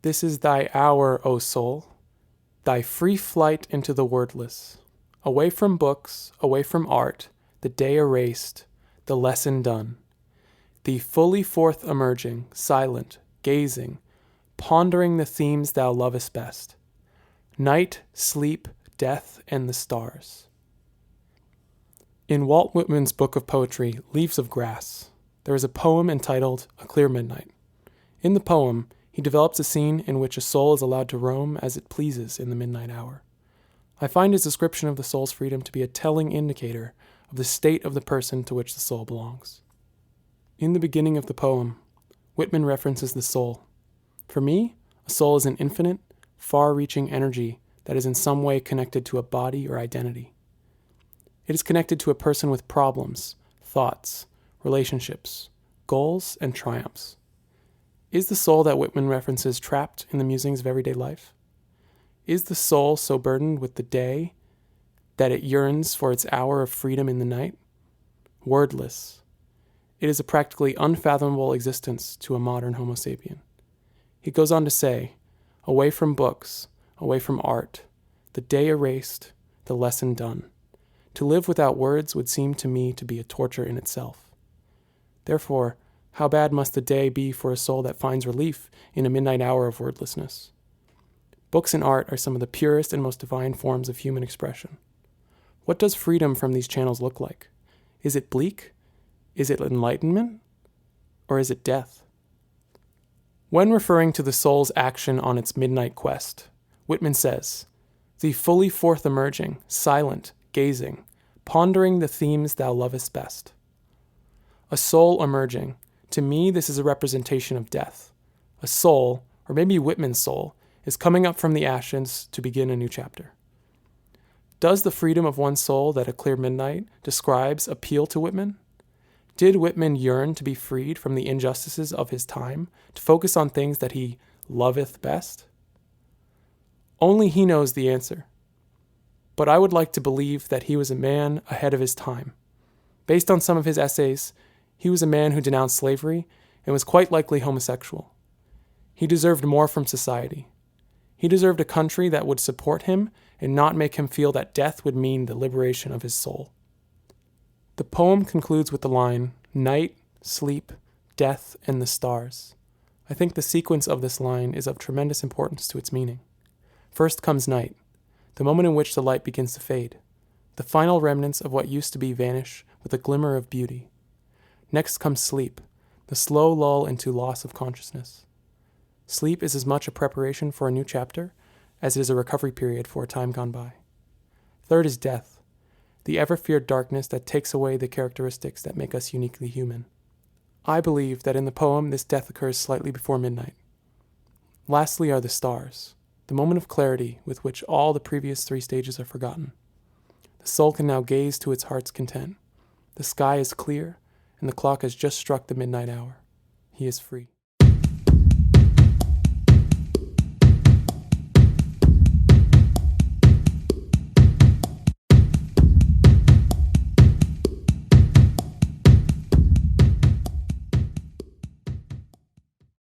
This is thy hour, O soul, thy free flight into the wordless, away from books, away from art, the day erased, the lesson done. Thee fully forth emerging, silent, gazing, pondering the themes thou lovest best. Night, sleep, death, and the stars. In Walt Whitman's book of poetry, Leaves of Grass, there is a poem entitled A Clear Midnight. In the poem, he develops a scene in which a soul is allowed to roam as it pleases in the midnight hour. I find his description of the soul's freedom to be a telling indicator of the state of the person to which the soul belongs. In the beginning of the poem, Whitman references the soul. For me, a soul is an infinite, far-reaching energy that is in some way connected to a body or identity. It is connected to a person with problems, thoughts, relationships, goals, and triumphs. Is the soul that Whitman references trapped in the musings of everyday life? Is the soul so burdened with the day that it yearns for its hour of freedom in the night? Wordless. It is a practically unfathomable existence to a modern Homo sapien. He goes on to say, away from books, away from art, the day erased, the lesson done. To live without words would seem to me to be a torture in itself. Therefore, how bad must the day be for a soul that finds relief in a midnight hour of wordlessness? Books and art are some of the purest and most divine forms of human expression. What does freedom from these channels look like? Is it bleak? Is it enlightenment? Or is it death? When referring to the soul's action on its midnight quest, Whitman says, "Thee fully forth emerging, silent, gazing, pondering the themes thou lovest best." A soul emerging. To me, this is a representation of death. A soul, or maybe Whitman's soul, is coming up from the ashes to begin a new chapter. Does the freedom of one's soul that A Clear Midnight describes appeal to Whitman? Did Whitman yearn to be freed from the injustices of his time, to focus on things that he loveth best? Only he knows the answer. But I would like to believe that he was a man ahead of his time. Based on some of his essays, he was a man who denounced slavery and was quite likely homosexual. He deserved more from society. He deserved a country that would support him and not make him feel that death would mean the liberation of his soul. The poem concludes with the line, night, sleep, death, and the stars. I think the sequence of this line is of tremendous importance to its meaning. First comes night, the moment in which the light begins to fade. The final remnants of what used to be vanish with a glimmer of beauty. Next comes sleep, the slow lull into loss of consciousness. Sleep is as much a preparation for a new chapter as it is a recovery period for a time gone by. Third is death, the ever-feared darkness that takes away the characteristics that make us uniquely human. I believe that in the poem this death occurs slightly before midnight. Lastly are the stars, the moment of clarity with which all the previous three stages are forgotten. The soul can now gaze to its heart's content. The sky is clear, and the clock has just struck the midnight hour. He is free.